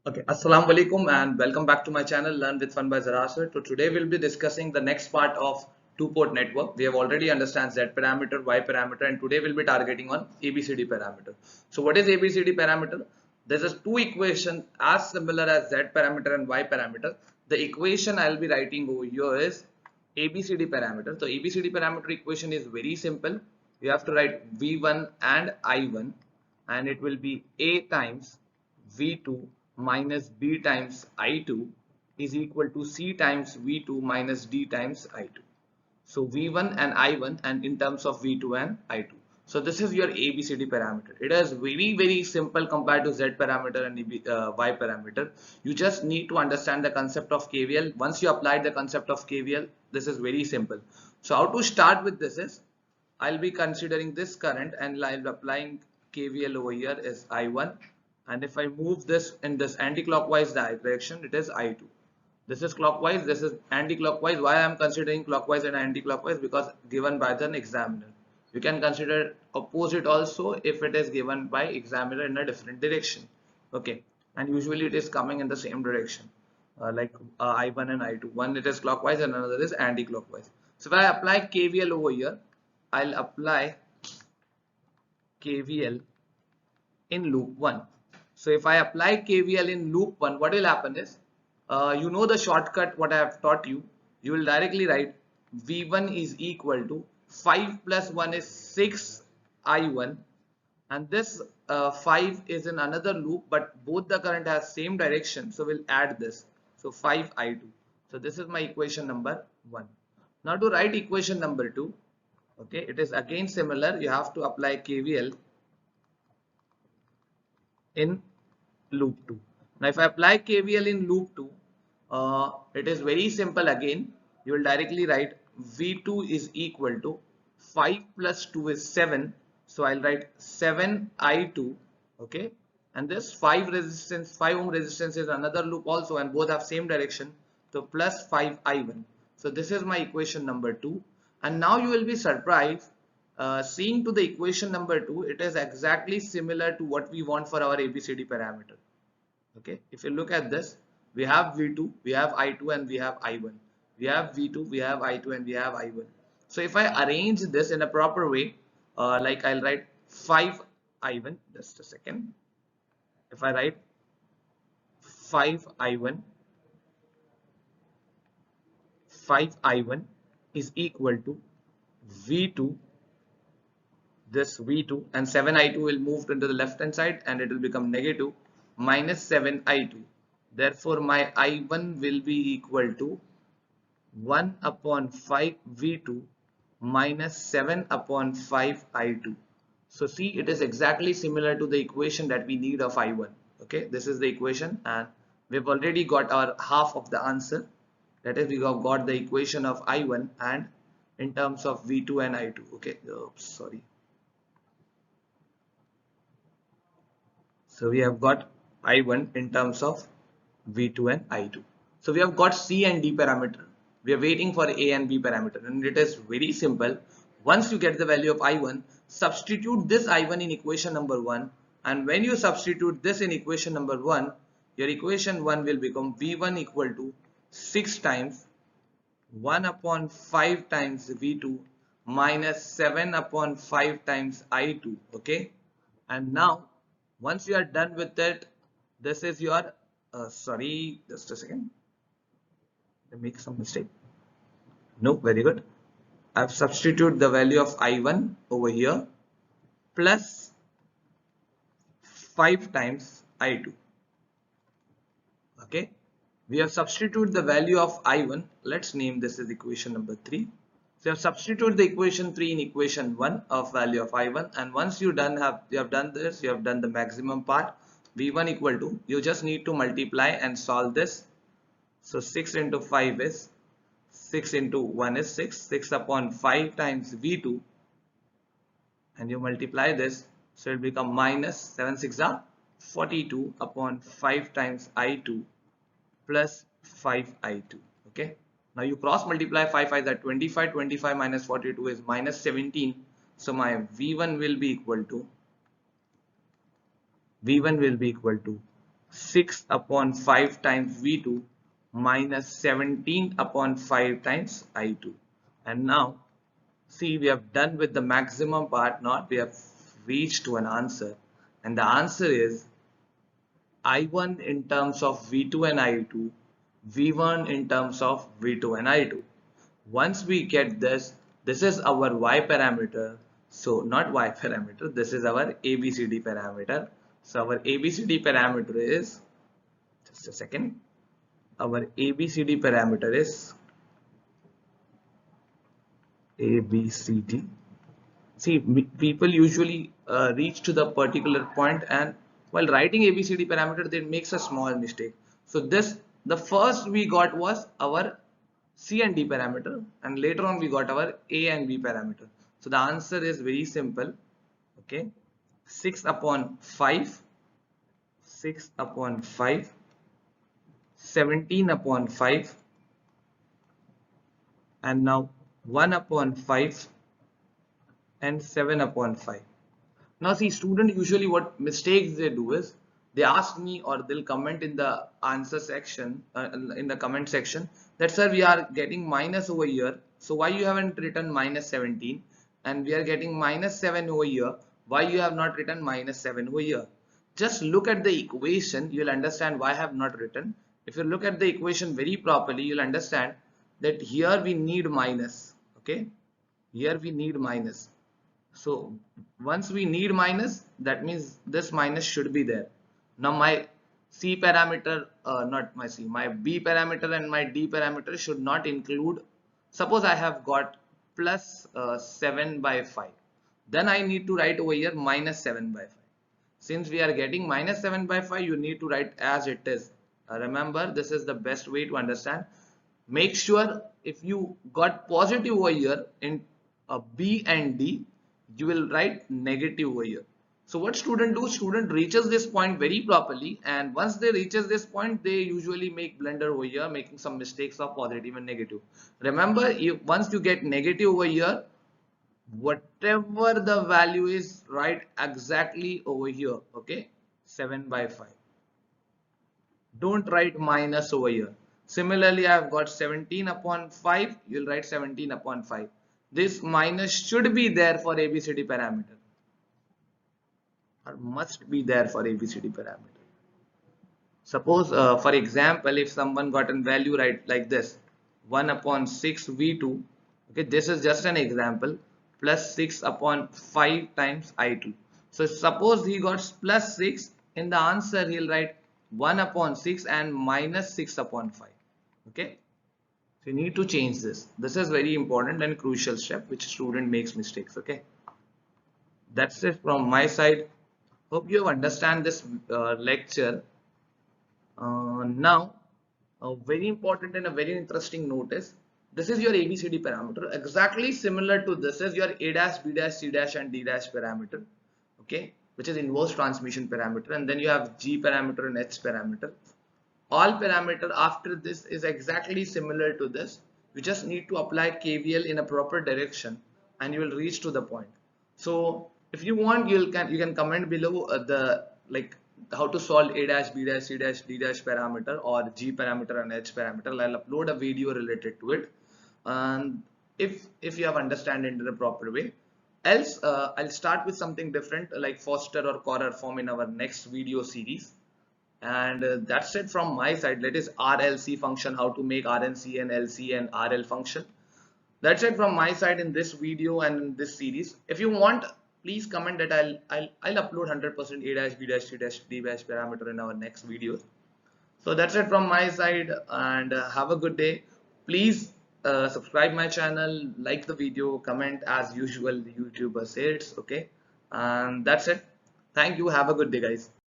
Okay, Assalamu alaikum and welcome back to my channel Learn with Fun by Zarasir. So today we'll be discussing the next part of two-port network. We have already understand Z parameter, Y parameter, and today we'll be targeting on ABCD parameter. So what is ABCD parameter? There's a two equation as similar as Z parameter and Y parameter. The equation I'll be writing over here is ABCD parameter. So ABCD parameter equation is very simple. You have to write V1 and I1 and it will be A times V2 minus B times I2 is equal to C times V2 minus D times I2. So V1 and I1 and in terms of V2 and I2. So this is your ABCD parameter. It is very simple compared to Z parameter and Y parameter. You just need to understand the concept of KVL. Once you apply the concept of KVL, this is very simple. So how to start with this is, I'll be considering this current and I'll be applying KVL over here is I1, and if I move this in this anti-clockwise direction, it is I2. This is clockwise, this is anti-clockwise. Why I am considering clockwise and anti-clockwise? Because given by the examiner. You can consider opposite also if it is given by examiner in a different direction. Okay, and usually it is coming in the same direction, I1 and I2. One it is clockwise and another is anti-clockwise. So if I apply KVL over here, I'll apply KVL in loop 1. So if I apply KVL in loop 1, what will happen is, you know the shortcut what I have taught you. You will directly write V1 is equal to 5 plus 1 is 6 I1, and this 5 is in another loop, but both the current has same direction, so we'll add this. So 5 I2. So this is my equation number 1. Now to write equation number 2, okay, it is again similar. You have to apply KVL in loop 2. Now if I apply KVL in loop 2, it is very simple again. You will directly write V2 is equal to 5 plus 2 is 7. So I'll write 7I2, okay, and this 5 ohm resistance is another loop also, and both have same direction, so plus 5I1. So this is my equation number 2, and now you will be surprised seeing to the equation number 2, it is exactly similar to what we want for our ABCD parameter. Okay, if you look at this, we have V2, we have I2, and we have I1. We have V2, we have I2, and we have I1. So if I arrange this in a proper way, like I'll write 5 I1, just a second. If I write 5 I1, 5 I1 is equal to V2, this V2, and 7I2 will move into the left hand side and it will become negative, minus 7I2. Therefore, my I1 will be equal to 1 upon 5 V2 minus 7 upon 5 I2. So see, it is exactly similar to the equation that we need of I1. Okay, this is the equation, and we've already got our half of the answer. That is, we have got the equation of I1 and in terms of V2 and I2. Okay, oops, sorry. So we have got I1 in terms of V2 and I2. So we have got C and D parameter. We are waiting for A and B parameter, and it is very simple. Once you get the value of I1, substitute this I1 in equation number 1, and when you substitute this in equation number 1, your equation 1 will become V1 equal to 6 times 1 upon 5 times V2 minus 7 upon 5 times I2. Okay, and now once you are done with it, this is your sorry, just a second, I make some mistake. No, very good. I've substituted the value of I1 over here plus 5 times I2. Okay, we have substituted the value of I1. Let's name this as equation number 3. So you have substituted the equation 3 in equation 1 of value of I1, and once you have done this, you have done the maximum part. V1 equal to, you just need to multiply and solve this. So 6 into 5 is 6 into 1 is 6. 6 upon 5 times V2, and you multiply this, so it will become minus 7 6 are 42 upon 5 times I2 plus 5 I2. Okay, now you cross multiply 5 5 that 25, 25 minus 42 is minus 17. So my V1 will be equal to 6 upon 5 times V2 minus 17 upon 5 times I2. And now, see, we have done with the maximum part, not we have reached to an answer. And the answer is I1 in terms of V2 and I2, V1 in terms of V2 and I2. Once we get this, this is our Y parameter. So not Y parameter, this is our ABCD parameter. So our ABCD parameter is, just a second, our ABCD parameter is ABCD. See, people usually reach to the particular point, and while writing ABCD parameter, they makes a small mistake. So this, the first we got was our C and D parameter, and later on we got our A and B parameter. So the answer is very simple. Okay, 6 upon 5, 6 upon 5, 17 upon 5, and now 1 upon 5 and 7 upon 5. Now see, student usually what mistakes they do is they ask me or they'll comment in the answer section, in the comment section, that sir, we are getting minus over here, so why you haven't written minus 17, and we are getting minus 7 over here, why you have not written minus 7 over here. Just look at the equation, you'll understand why I have not written. If you look at the equation very properly, you'll understand that here we need minus. Okay, here we need minus. So once we need minus, that means this minus should be there. Now my C parameter, not my C, my B parameter and my D parameter should not include. Suppose I have got plus 7 by 5. Then I need to write over here minus 7 by 5. Since we are getting minus 7 by 5, you need to write as it is. Remember, this is the best way to understand. Make sure if you got positive over here in B and D, you will write negative over here. So what student do? Student reaches this point very properly, and once they reaches this point, they usually make blunder over here, making some mistakes of positive and negative. Remember, once you get negative over here, whatever the value is, write exactly over here. Okay, 7 by 5. Don't write minus over here. Similarly, I have got 17 upon 5. You'll write 17 upon 5. This minus should be there for ABCD parameter, or must be there for ABCD parameter. Suppose, for example, if someone got a value right like this, 1 upon 6 V2, okay, this is just an example, plus 6 upon 5 times I2. So suppose he got plus 6, in the answer he'll write 1 upon 6 and minus 6 upon 5. Okay. So you need to change this. This is very important and crucial step which student makes mistakes. Okay. That's it from my side. Hope you understand this lecture. Now, a very important and a very interesting note is this is your ABCD parameter. Exactly similar to this is your A dash, B dash, C dash and D dash parameter. Okay, which is inverse transmission parameter, and then you have G parameter and H parameter. All parameter after this is exactly similar to this. You just need to apply KVL in a proper direction and you will reach to the point. So if you want, you can comment below the how to solve A dash, B dash, C dash, D dash parameter or G parameter and H parameter. I'll upload a video related to it, and if you have understand it in a proper way. Else I'll start with something different like Foster or Correr form in our next video series. And that's it from my side. That is RLC function, how to make RNC and LC and RL function. That's it from my side in this video and in this series. If you want, please comment that I'll upload 100% A dash, B dash, C dash, D dash parameter in our next videos. So that's it from my side, and have a good day. Please subscribe my channel, like the video, comment as usual. The YouTuber says, okay, and that's it. Thank you. Have a good day, guys.